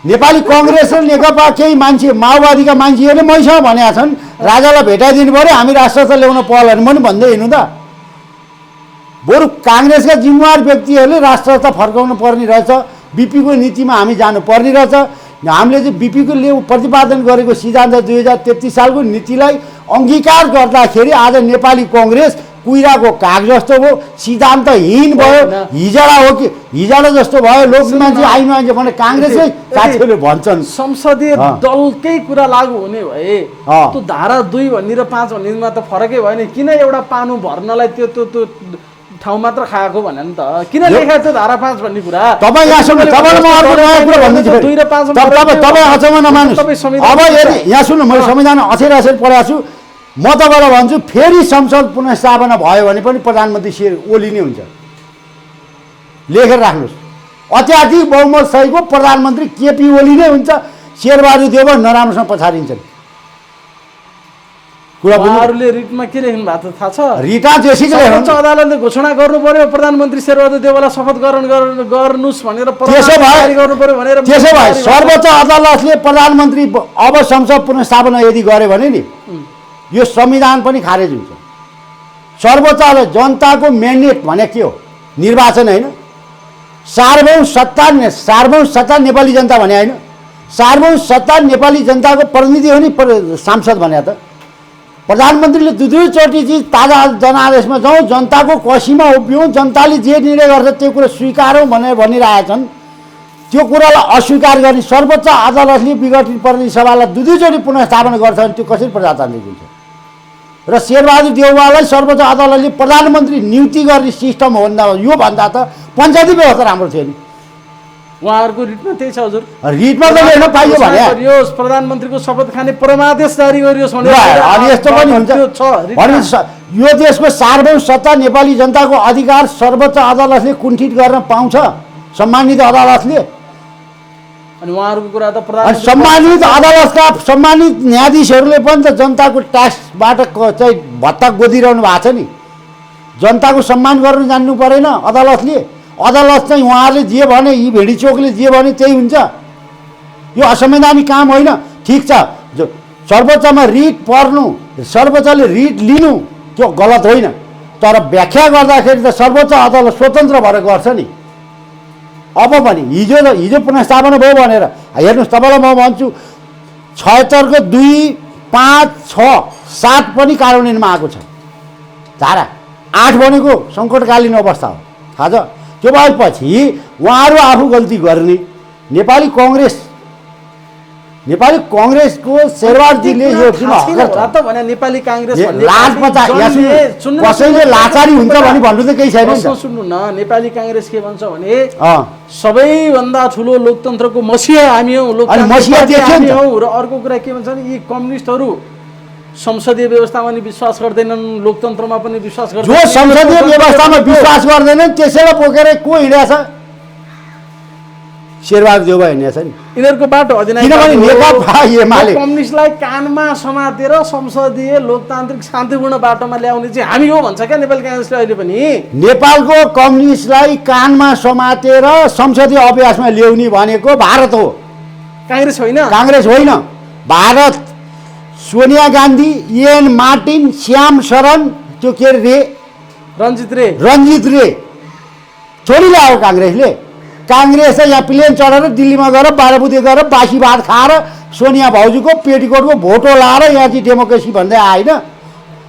नेपाली कङ्ग्रेस र नेकपा केही मान्छे माओवादीका मान्छेहरूले मैसँग भनेका छन् राजालाई भेटाइदिनु पऱ्यो, हामी राष्ट्रता ल्याउन पाउला पनि भन्दै हिँड्नु त। बरु काङ्ग्रेसका जिम्मेवार व्यक्तिहरूले राष्ट्रता फर्काउनु पर्ने रहेछ, बिपीको नीतिमा हामी जानुपर्ने रहेछ। हामीले चाहिँ बिपीको प्रतिपादन गरेको सिद्धान्त 2033 सालको नीतिलाई अङ्गीकार गर्दाखेरि आज नेपाली कङ्ग्रेस कुइराको काग जस्तो भयो, सिद्धान्तहीन भयो, हिजडा हो कि हिजडा जस्तो भयो। लोक मान्छे आइन मान्छे भने काङ्ग्रेसकै साथीहरूले भन्छन् संसदीय दलकै कुरा लागू हुने भए त्यो धारा 2 भन्ने र 5 भन्नेमा त फरकै भयो नि। किन एउटा पानु भर्नलाई त्यो त्यो त्यो ठाउँ मात्र खाएको भने नि त किन लेखाएको थियो धारा 5 भन्ने कुरा? तपाईँ यहाँ सुन्नु, तपाईँलाई म अर्को नयाँ कुरा भन्दैछु। 2 र 5 तपाईँ अचम्म नमान्नुहोस्। अब यदि यहाँ सुन्नु, मैले संविधान अछेर पढाएको छु, म तपाईँलाई भन्छु फेरि संसद पुनर्स्थापना भयो भने पनि प्रधानमन्त्री शेर ओली नै हुन्छ। लेखेर राख्नुहोस्, अत्याधिक बहुमत सहितको प्रधानमन्त्री केपी ओली नै हुन्छ। शेरबहादुर देउवा नराम्रोसँग पछाडिन्छन्। उहाँहरूले रिटमा के लेख्नु भएको थाहा छ? रिटा जेसीले सर्वोच्च अदालतले घोषणा गर्नु पर्यो प्रधानमन्त्री शेरबहादुर देउवालाई शपथ ग्रहण गर्नुस् भनेर गर्नु पर्यो भनेर। त्यसो भए सर्वोच्च अदालतले प्रधानमन्त्री अब संसद पुनर्स्थापना यदि गर्यो भने नि यो संविधान पनि खारेज हुन्छ। सर्वोच्च अदालत जनताको म्यान्डेट भने के हो? निर्वाचन होइन, सार्वभौम सत्ता नेपाली जनता भने होइन, सार्वभौम सत्ता नेपाली जनताको प्रतिनिधि हो नि सांसद भने। त प्रधानमन्त्रीले दुईचोटि चिज ताजा जनादेशमा जाउँ, जनताको कसीमा उभियौँ, जनताले जे निर्णय गर्छ त्यो कुरा स्वीकारौँ भनेर भनिरहेछन्। त्यो कुरालाई अस्वीकार गर्ने सर्वोच्च अदालतले विघटित प्रतिनिधि सभालाई दुईचोटि पुनर्स्थापना गर्छ भने त्यो कसरी प्रजातान्त्रिक हुन्छ? र शेरबहादुर देउवालाई सर्वोच्च अदालतले प्रधानमन्त्री नियुक्ति गर्ने सिस्टम यो भन्दा त पञ्चायती व्यवस्था राम्रो थियो नि। उहाँहरूको रिटमा त्यही छ हजुर। रिटमा त लेख्न पाइयो भने प्रधानमन्त्रीको शपथ खाने परमादेश जारी गरियोस् भनेर। अनि यस्तो पनि हुन्छ भने यो देशको सार्वभौम सत्ता नेपाली जनताको अधिकार सर्वोच्च अदालतले कुण्ठित गर्न पाउँछ, सम्मानित अदालतले। अनि उहाँहरूको कुरा त सम्मानित अदालतका सम्मानित न्यायाधीशहरूले पनि त जनताको ट्याक्सबाट चाहिँ भत्ता गोदिरहनु भएको छ नि। जनताको सम्मान गर्नु जान्नु परेन अदालतले? अदालत चाहिँ उहाँहरूले जे भने, यी भेडीचोकले जे भने त्यही हुन्छ? यो असंवैधानिक काम होइन। ठिक छ, सर्वोच्चमा रिट पर्नु, सर्वोच्चले रिट लिनु त्यो गलत होइन, तर व्याख्या गर्दाखेरि त सर्वोच्च अदालत स्वतन्त्र भएर गर्छ नि। अब पनि हिजो पुनर्स्थापना भयो भनेर हेर्नुहोस्, तपाईँलाई म भन्छु 76 को 2, 5, 6, 7 पनि कार्यान्वयनमा आएको छ। धारा 8 भनेको सङ्कटकालीन अवस्था हो, थाहा छ? त्यो भएपछि उहाँहरू आफू गल्ती गर्ने, नेपाली कङ्ग्रेस नेपाली कङ्ग्रेसको शेरबहादुरजीले यो किन थाहा छैन हक होला त भने नेपाली काङ्ग्रेस भन्ने लाज पचा कसैले लाचारी हुन्छ भने भन्नु त केही छैन नि प्रश्न त। सुन्नु न, नेपाली काङ्ग्रेस के भन्छ भने अँ, सबैभन्दा ठुलो लोकतन्त्रको मसिहा हामी हौ, अनि मसिहा देख्यो नि त। हौ। र अर्को कुरा के भन्छ भने यी कम्युनिस्टहरू संसदीय व्यवस्थामा पनि विश्वास गर्दैनन्, लोकतन्त्रमा पनि विश्वास जो गर्दैनन्। संसदीय व्यवस्थामा विश्वास गर्दैन त्यसैलाई बोकेर को हिँडेछ? शेरबहादुर देउबा हिँडेछ नि। यिनीहरूको बाटो अधिनायक किनभने नेकपा एमाले कम्युनिस्टलाई कानमा समातेर संसदीय लोकतान्त्रिक शान्तिपूर्ण बाटोमा ल्याउने चाहिँ हामी हो भन्छ क्या नेपाली काङ्ग्रेसले अहिले पनि। नेपालको कम्युनिस्टलाई कानमा समातेर संसदीय अभ्यासमा ल्याउने भनेको भारत हो, काङ्ग्रेस होइन। काङ्ग्रेस होइन। भारत सोनिया गान्धी, एन मार्टिन, श्याम शरण, त्यो के अरे रञ्जित रे रञ्जित रे छोडी ल्यायो काङ्ग्रेसले। काङ्ग्रेस चाहिँ यहाँ प्लेन चढेर दिल्लीमा गएर 12 बुधे गएर बासी भात खाएर सोनिया भाउजूको पेटीकोटको भोटो लाएर यहाँ चाहिँ डेमोक्रेसी भन्दै आएन।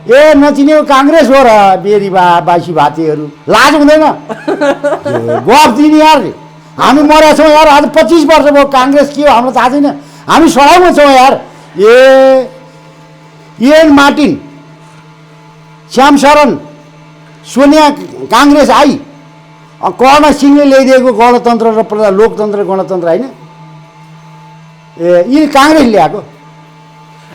ए नचिनेको काङ्ग्रेस हो र बेरी बासी भातीहरू, लाज हुँदैन? गफ दिने यार, हामी मरेका छौँ यार। आज 25 वर्ष भयो, काङ्ग्रेस के हो हाम्रो थाहा छैन, हामी सडकमा छौँ यार। Ian Martin, Shyam Sharan, Sonia Congress I, Karan सिंहले ल्याइदिएको गणतन्त्र र लोकतन्त्र गणतन्त्र होइन, यी काङ्ग्रेस ल्याएको।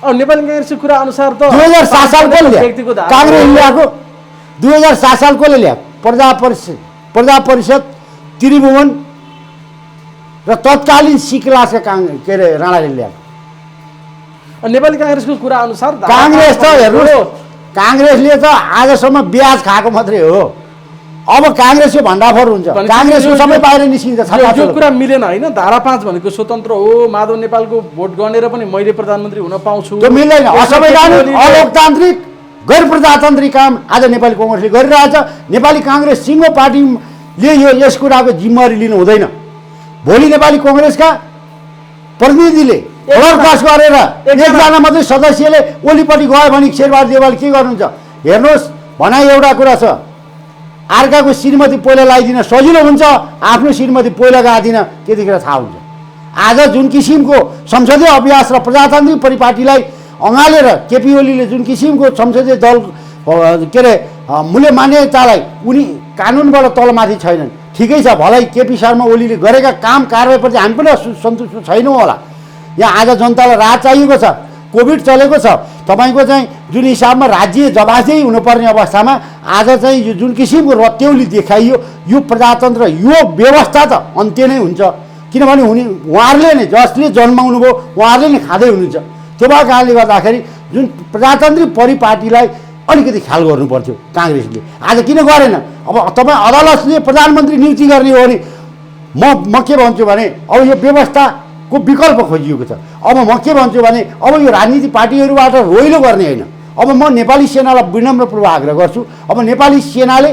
अब नेपाली काङ्ग्रेसको कुरा अनुसार त 2007 साल कसले ल्याएको? काङ्ग्रेस ल्याएको। 2007 साल कसले ल्याएको? प्रजा परिषद त्रिभुवन र तत्कालीन सिक्लासका के अरे राणाले ल्याएको। नेपाली काङ्ग्रेसको कुरा अनुसार काङ्ग्रेस त हेर्नुहोस्, काङ्ग्रेसले त आजसम्म ब्याज खाएको मात्रै हो। अब काङ्ग्रेसको भण्डाफोर हुन्छ, काङ्ग्रेसको सबै बाहिर निस्किन्छ। यो कुरा मिलेन होइन। धारा 5 भनेको स्वतन्त्र हो, माधव नेपालको भोट गनेर पनि मैले प्रधानमन्त्री हुन पाउँछु, त्यो मिल्दैन। असंवैधानिक, अलोकतान्त्रिक, गैर प्रजातान्त्रिक काम आज नेपाली कङ्ग्रेसले गरिरहेछ। नेपाली काङ्ग्रेस सिङ्गो पार्टीले यस कुराको जिम्मेवारी लिनु हुँदैन। भोलि नेपाली कङ्ग्रेसका प्रतिनिधिले बर्खास्त गरेर एकजना मात्रै सदस्यले ओलीपट्टि गयो भने शेरबहादुर देउवाले के गर्नुहुन्छ? हेर्नुहोस्, भनाइ एउटा कुरा छ, अर्काको श्रीमती पहिला लगाइदिन सजिलो हुन्छ, आफ्नो श्रीमती पहिला गादिन त्यतिखेर थाहा हुन्छ। आज जुन किसिमको संसदीय अभ्यास र प्रजातान्त्रिक परिपाटीलाई अँगालेर केपी ओलीले जुन किसिमको संसदीय दल के अरे मूल्य मान्यतालाई उनी कानुनबाट तलमाथि छैनन्। ठिकै छ, भलै केपी शर्मा ओलीले गरेका काम कारबाहीप्रति हामी पनि सन्तुष्ट छैनौँ होला। यहाँ आज जनतालाई राहत चाहिएको छ, कोभिड चलेको छ, तपाईँको चाहिँ जुन हिसाबमा राज्य जवाफदेही हुनुपर्ने अवस्थामा आज चाहिँ यो जुन किसिमको रत्याउली देखाइयो, यो प्रजातन्त्र, यो व्यवस्था त अन्त्य नै हुन्छ। किनभने उहाँहरूले नै जसले जन्माउनु भयो उहाँहरूले नै खाँदै हुनुहुन्छ। त्यो भएको कारणले गर्दाखेरि जुन प्रजातान्त्रिक परिपाटीलाई अलिकति ख्याल गर्नु पर्थ्यो काङ्ग्रेसले। आज किन गरेन? अब तपाईँ अदालतले प्रधानमन्त्री नियुक्ति गर्ने हो भने म के भन्छु भने अब यो व्यवस्थाको विकल्प खोजिएको छ। अब म के भन्छु भने अब यो राजनीतिक पार्टीहरूबाट रोइलो गर्ने होइन। अब म नेपाली सेनालाई विनम्रपूर्वक आग्रह गर्छु, अब नेपाली सेनाले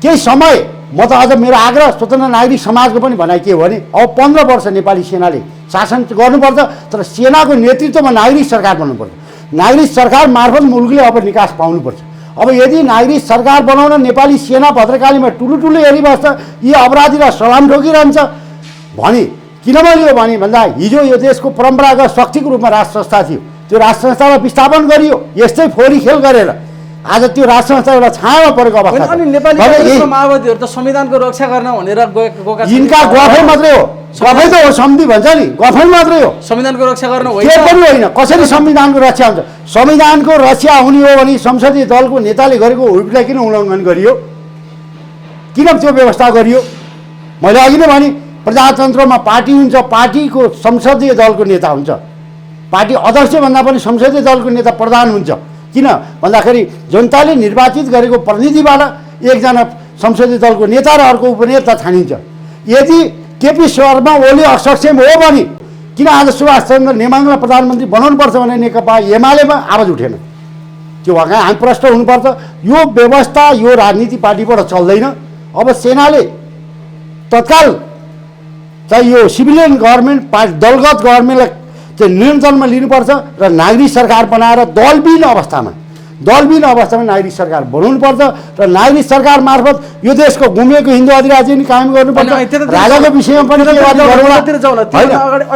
केही समय, म त अझ मेरो आग्रह स्वतन्त्र नागरिक समाजको पनि भनाइ के हो भने अब 15 वर्ष नेपाली सेनाले शासन गर्नुपर्छ, तर सेनाको नेतृत्वमा नागरिक सरकार बन्नुपर्छ। नागरिक सरकार मार्फत मुलुकले अब निकास पाउनुपर्छ। अब यदि नागरिक सरकार बनाउन नेपाली सेना भद्रकालीमा ठुलो हेरिबस्छ, यी अपराधीलाई सलाम ठोकिरहन्छ भने किन मैले भने भन्दा हिजो यो देशको परम्परागत शक्तिको रूपमा राष्ट्र संस्था थियो, त्यो राष्ट्र संस्थालाई विस्थापन गरियो यस्तै फोरी खेल गरेर। आज त्यो राष्ट्र संस्था एउटा छायामा परेको अवस्था छ। अनि नेपाली काङ्ग्रेसको माओवादीहरू त संविधानको रक्षा गर्न भनेर गएका छन्। यिनका गफै मात्रै हो, गफै त हो, सम्धि भन्छ नि, गफै मात्रै हो, संविधानको रक्षा गर्न होइन। के पनि होइन। कसरी संविधानको रक्षा हुन्छ? संविधानको रक्षा हुने हो भने संसदीय दलको नेताले गरेको हुइपलाई किन उल्लङ्घन गरियो? किन त्यो व्यवस्था गरियो? मैले अघि नै भने प्रजातन्त्रमा पार्टी हुन्छ, पार्टीको संसदीय दलको नेता हुन्छ, पार्टी अध्यक्षभन्दा पनि संसदीय दलको नेता प्रधान हुन्छ। किन भन्दाखेरि जनताले निर्वाचित गरेको प्रतिनिधिबाट एकजना संसदीय दलको नेता र अर्को उपनेता छानिन्छ। यदि केपी शर्मा ओली असक्षम हो भने किन आज सुभाष चन्द्र नेमाङलाई प्रधानमन्त्री बनाउनुपर्छ भने नेकपा एमालेमा आवाज उठेन? त्यो भएर हामी प्रश्न हुनुपर्छ। यो व्यवस्था यो राजनीति पार्टीबाट चल्दैन। अब सेनाले तत्काल चाहिँ यो सिभिलियन गभर्मेन्ट दलगत गभर्मेन्टलाई चाहिँ नियन्त्रणमा लिनुपर्छ र नागरिक सरकार बनाएर दलविहीन अवस्थामा दलविहीन अवस्थामा नागरिक सरकार बनाउनुपर्छ र नागरिक सरकार मार्फत यो देशको गुमेको हिन्दू अधिराज्य नि कायम गर्नुपर्छ। राजाको विषयमा पनि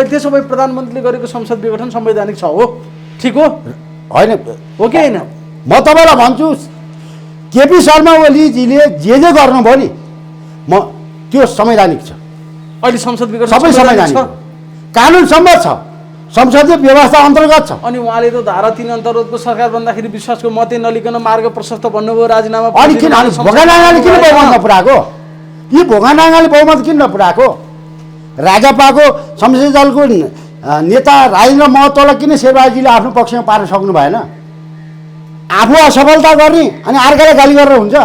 त्यसो भए प्रधानमन्त्रीले गरेको संसद विघटन संवैधानिक छ हो, ठिक हो होइन हो कि होइन? म तपाईँलाई भन्छु केपी शर्मा ओलीजीले जे गर्नुभयो नि म त्यो संवैधानिक छ। अहिले संसद विघटन सबै संवैधानिक छ, कानुन सम्मत छ, संसदीय व्यवस्था अन्तर्गत छ। अनि उहाँले त धारा 3 अन्तर्गतको सरकार बन्दाखेरि विश्वासको मतै नलिकन मार्ग प्रशस्त भन्नुभयो, राजीनामा अनि किन भोगानागाले किन बहुमत नपुऱ्याएको? यी भोगानागाले बहुमत किन नपुऱ्याएको? राजापाको संसदीय दलको नेता राजेन्द्र महतोलाई किन शेरबहादुरजीले आफ्नो पक्षमा पार्न सक्नु भएन? आफू असफलता गर्ने अनि अर्कालाई गाली गरेर हुन्छ?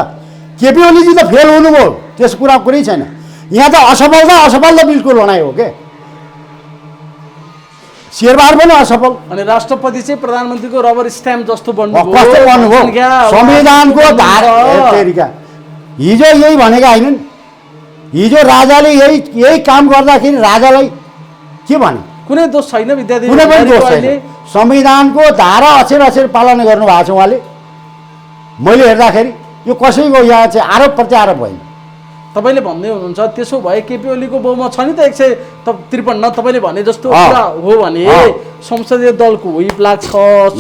केपी ओलीजी त फेल हुनुभयो, त्यस कुरा कुरै छैन। यहाँ त असफलता बिल्कुल लडाइँ हो के, शेरबहादुर पनि असफल। अनि राष्ट्रपति चाहिँ प्रधानमन्त्रीको रबर स्ट्याम्प जस्तो बन्नुभयो। कस्तो बन्नुभयो? संविधानको धारा हिजो यही भनेका होइनन्? हिजो राजाले यही काम गर्दाखेरि राजालाई के भने? कुनै दोष छैन विद्यादेवी, कुनै पनि दोष छैन। संविधानको धारा अक्षर पालना गर्नुभएको छ उहाँले। मैले हेर्दाखेरि यो कसैको यहाँ चाहिँ आरोप प्रत्यारोप होइन। तपाईँले भन्दै हुनुहुन्छ त्यसो भए केपी ओलीको बहुमत छ नि त 153, तपाईँले भने जस्तो कुरा हो भने संसदीय दलको व्हिप लाग्छ,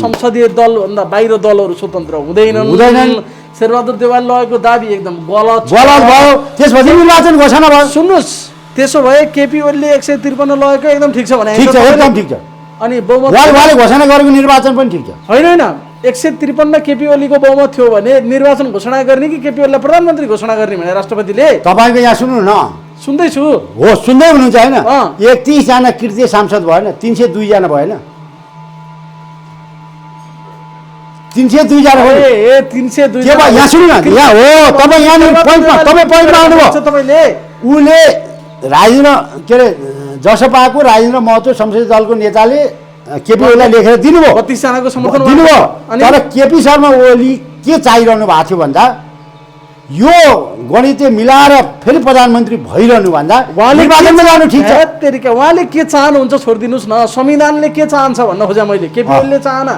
संसदीय दलभन्दा बाहिर दलहरू स्वतन्त्र हुँदैनन्। शेरबहादुर देउवाले लगेको दाबी एकदम गलत भयो। त्यसपछि निर्वाचन घोषणा भयो। सुन्नुहोस्, त्यसो भए केपी ओलीले 153 लगेको एकदम ठिक छ भने? ठिक छ, एकदम ठिक छ। अनि बहुमत उहाँले घोषणा गरेको निर्वाचन पनि ठिक छ। होइन 153 केपी ओलीको बहुमत थियो भने निर्वाचन घोषणा गर्ने कि केपी ओलीलाई प्रधानमन्त्री घोषणा गर्ने भने राष्ट्रपतिले? तपाईँको यहाँ सुन्नु न, सुन्दैछु। हो सुन्दै हुनुहुन्छ होइन? 31 जना कृतीय सांसद भएन, 302 जना भएन, 302 जना हो। 302 के भयो यहाँ सुन्नु न, यहाँ हो तपाईँ यहाँ पोइन्टमा आउनुभयो। तपाईँले उसले राजेन्द्र के अरे जसपाको राजेन्द्र महतो संसदीय दलको नेताले केपी ओलीलाई लेखेर दिनुभयो, 32 जनाको समर्थन दिनुभयो। तर केपी शर्मा ओली के चाहिरहनु भएको थियो भन्दा यो गणितीय मिलाएर फेरि प्रधानमन्त्री भइरहनु भन्दा निर्वाचनमा जानु ठिक छ। उहाँले के चाहनुहुन्छ छोडिदिनुहोस् न, संविधानले के चाहन्छ भन्न खोजेँ मैले। केपी ओलीले चाहना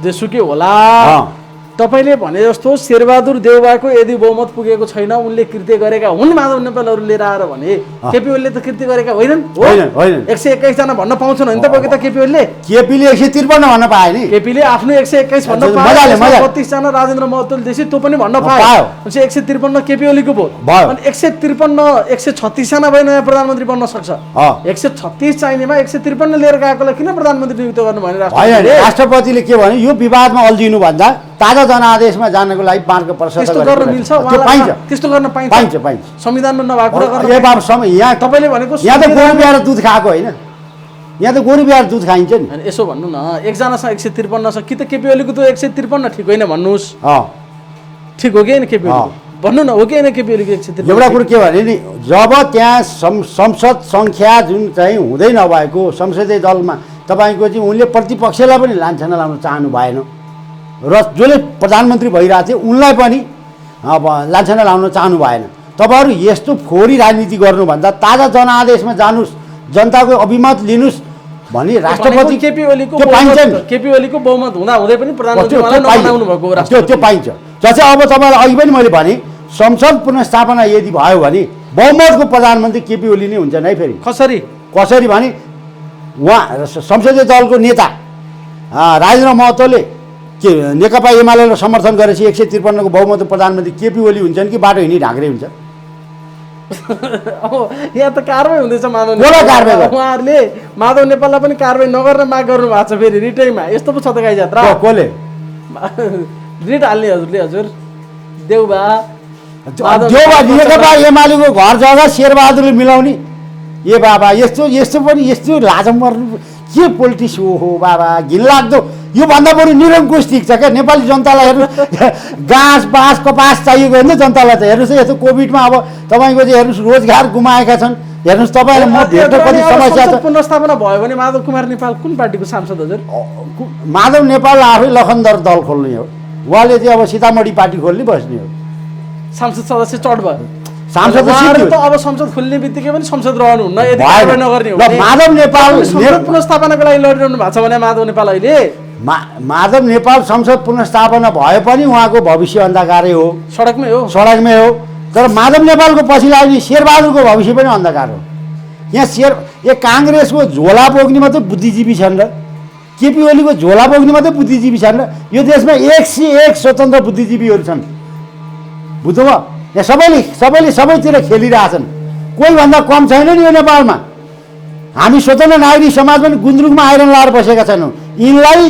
जेसुकै होला, तपाईँले भने जस्तो शेरबहादुर देउवाको यदि बहुमत पुगेको छैन, उनले कृत्य गरेका हुन् माधव नेपालहरू लिएर आएर भने केपी ओलीले त कृत्य गरेका होइनन्? 121 जना भन्न पाउँछन् होइन तपाईँको त? केपी ओलीले 153 भन्न पाए नि, केपीले आफ्नो 121 भन्न पाए, 32 जना राजेन्द्र महतोले देशी त्यो पनि भन्न पायो। 153 केपी ओलीको भोट अनि 153 136 जना भए नयाँ प्रधानमन्त्री बन्न सक्छ। 136 चाहिनेमा 153 लिएर गएकोलाई किन प्रधानमन्त्री नियुक्त गर्नु भने? राष्ट्रपतिले के भने यो विवादमा अल्झिनु भन्दा ताजा जनादेशमा जानको लागि मार्ग प्रशस्त गर्न मिल्छ, त्यस्तो गर्न पाइन्छ संविधानमा नभएको कुरा यहाँ तपाईँले भनेको यहाँ त गोरु बिहार दुध खाएको होइन, यहाँ त गोरु बिहार दुध खाइन्छ नि। अनि यसो भन्नु न, एकजनासँग 153 छ कि त केपी ओलीको त 153 ठिक होइन भन्नुहोस्? ठिक हो कि होइन केपी ओली भन्नु न, हो कि होइन केपी ओलीको 153? एउटा कुरो के भने नि, जब त्यहाँ संसद सङ्ख्या जुन चाहिँ हुँदै नभएको संसदीय दलमा तपाईँको चाहिँ उनले प्रतिपक्षलाई पनि लान्छना लाउन चाहनु भएन र जसले प्रधानमन्त्री भइरहेको थियो उनलाई पनि अब लान्छना लाउन चाहनु भएन। तपाईँहरू यस्तो फोहोरी राजनीति गर्नुभन्दा ताजा जनआदेशमा जानुहोस्, जनताको अभिमत लिनुहोस् भने राष्ट्रपति केपी ओलीको बहुमत हुँदा हुँदै पनि प्रधानमन्त्री त्यो पाइन्छ। जस्तै अब तपाईँलाई अघि पनि मैले भने संसद पुनर्स्थापना यदि भयो भने बहुमतको प्रधानमन्त्री केपी ओली नै हुन्छ नै। फेरि कसरी भने उहाँ संसदीय दलको नेता राजेन्द्र महतोले के नेकपा एमालेलाई समर्थन गरेपछि 153 को बहुमतको प्रधानमन्त्री केपी ओली हुन्छन् कि बाटो हिँडी ढाक्रे हुन्छ? अब यहाँ त कारबाही हुँदैछ माधव नेपाल, उहाँहरूले माधव नेपाललाई पनि कारबाही नगरेर माग गर्नु भएको छ। फेरि रिटैमा यस्तो पो छ त गाई जात्रा, कसले रिट हाल्ने हजुरले? हजुर देउबा नेकपा एमालेको घर जग्गा शेरबहादुरले मिलाउने? ए बाबा यस्तो पनि यस्तो लाज मर्नु के पोलिटिक्स हो बाबा, घिनलाग्दो। योभन्दा बरु निरङ्कुश ठिक छ क्या। नेपाली जनतालाई हेर्नु घाँस बाँस कपास चाहिएको होइन जनतालाई त। हेर्नुहोस् यस्तो कोभिडमा अब तपाईँको चाहिँ हेर्नुहोस् रोजगार गुमाएका छन्। हेर्नुहोस् तपाईँलाई म भेट्न कति समस्या छ। पुनर्स्थापना भयो भने माधव कुमार नेपाल कुन पार्टीको सांसद हजुर? माधव नेपाल आफै लखनदर दल खोल्ने हो, उहाँले चाहिँ अब सीतामढी पार्टी खोल्ने बस्ने हो। सांसद सदस्य चढ भयो, सांसद त अब संसद खुल्ने बित्तिकै पनि संसद रहनुहुन्न यदि कारबाही नगर्ने हो भने। माधव नेपाल पुनर्स्थापनाको लागि लडिरहनु भएको छ भने माधव नेपाल अहिले माधव नेपाल संसद पुनर्स्थापना भए पनि उहाँको भविष्य अन्धकारै हो, सडकमै हो। सडकमै हो। तर माधव नेपालको पछि लाग्ने शेरबहादुरको भविष्य पनि अन्धकार हो। यहाँ काङ्ग्रेसको झोला बोक्ने मात्रै बुद्धिजीवी छन् र केपी ओलीको झोला बोक्ने मात्रै बुद्धिजीवी छन् र यो देशमा 101 स्वतन्त्र बुद्धिजीवीहरू छन्। बुझ्नुभयो? यहाँ सबैले सबैतिर खेलिरहेछन्, कोही भन्दा कम छैन नि यो नेपालमा। हामी स्वतन्त्र नागरिक समाज पनि गुन्द्रुकमा आइरन लाएर बसेका छैनौँ। यिनलाई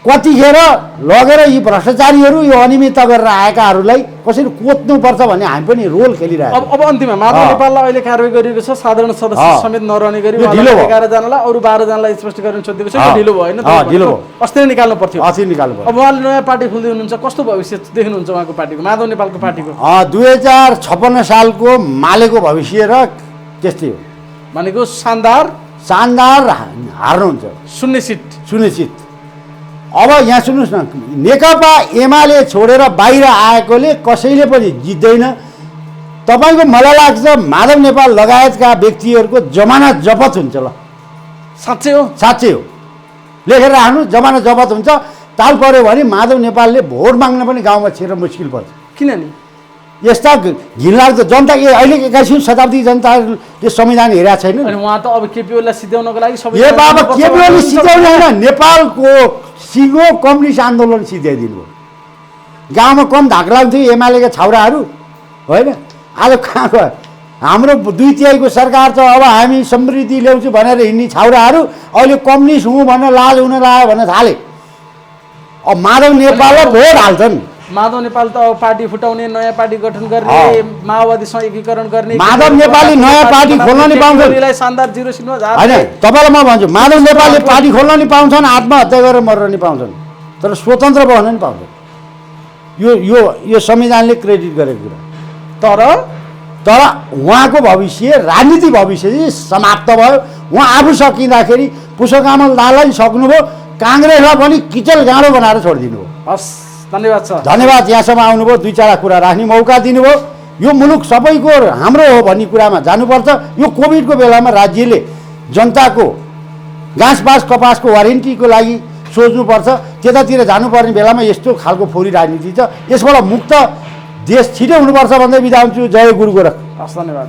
कतिखेर लगेर यी भ्रष्टाचारीहरू यो अनियमितता गरेर आएकाहरूलाई कसरी कोच्नुपर्छ भन्ने हामी पनि रोल खेलिरहेको। अब अन्तिममा माधव नेपाललाई अहिले कारवाही गरिएको छ, साधारण सदस्य समेत नरहने गरी 11 जनालाई अरू 12 जनालाई स्पष्टीकरण सोधिएको छ। यो ढिलो भयो होइन? ढिलो भयो, अस्ति नै निकाल्नु पर्थ्यो। अस्ति निकाल्नु पर्यो। अब उहाँले नयाँ पार्टी खोल्दै हुनुहुन्छ, कस्तो भविष्य देख्नुहुन्छ उहाँको पार्टीको, माधव नेपालको पार्टीको? 2056 सालको मालेको भविष्य र त्यस्तै हो। भनेको शानदार हार्नुहुन्छ, सुनिश्चित। अब यहाँ सुन्नुहोस् न, नेकपा एमाले छोडेर बाहिर आएकोले कसैले पनि जित्दैन। तपाईँको मलाई लाग्छ माधव नेपाल लगायतका व्यक्तिहरूको जमानत जफत हुन्छ। ल साँच्चै हो? साँच्चै हो, लेखेर राख्नु, जमानत जफत हुन्छ। ताल पर्यो भने माधव नेपालले भोट माग्न पनि गाउँमा छिर्न मुस्किल पर्छ। किन नि? यस्ता घिनलाग्दो जनता अहिले 21औं शताब्दी जनताले संविधान हेरेका छैन। अनि उहाँ त अब केपी ओलीलाई सिध्याउनको लागि सबै बाबा केपी ओली सिध्याउनु होइन, नेपालको सिङ्गो कम्युनिस्ट आन्दोलन सिध्याइदिनु हो। गाउँमा कम धाक लाग्थ्यो एमालेका छाउराहरू होइन, आज कहाँ गयो? हाम्रो 2/3 सरकार छ, अब हामी समृद्धि ल्याउँछु भनेर हिँड्ने छाउराहरू अहिले कम्युनिस्ट हुँ भनेर लाल हुन लाग्यो भन्न थाले। अब माधव नेपाललाई भोट हाल्छन्। माधव नेपाल त अब पार्टी फुटाउने, नयाँ पार्टी गठन गर्ने, माओवादीसँग एकीकरण गर्ने। माधव नेपालले नयाँ पार्टी खोल्न नि पाउँछन्। शानदार 0 सिटमा होइन, तपाईँलाई म भन्छु, माधव नेपालले पार्टी खोल्न नि पाउँछन्, आत्महत्या गरेर मर्न नि पाउँछन्, तर स्वतन्त्र बन्न नि पाउँछन्। यो संविधानले क्रेडिट गरेको कुरा। तर उहाँको भविष्य, राजनीति भविष्य चाहिँ समाप्त भयो। उहाँ आफू सकिँदाखेरि पुष्पकमल दाहाललाई सक्नुभयो, काङ्ग्रेसलाई पनि किचल गाँडो बनाएर छोडिदिनु हो। हस्, धन्यवाद छ। धन्यवाद, यहाँसम्म आउनुभयो, 2-4 कुरा राख्ने मौका दिनुभयो। यो मुलुक सबैको हाम्रो हो भन्ने कुरामा जानुपर्छ। यो कोभिडको बेलामा राज्यले जनताको घाँसपास कपासको वारेन्टीको लागि सोच्नुपर्छ। त्यतातिर जानुपर्ने बेलामा यस्तो खालको फोरी राजनीति छ, यसबाट मुक्त देश छिटै हुनुपर्छ भन्दै बिदा हुन्छु। जय गुरु गोरख। हस्, धन्यवाद।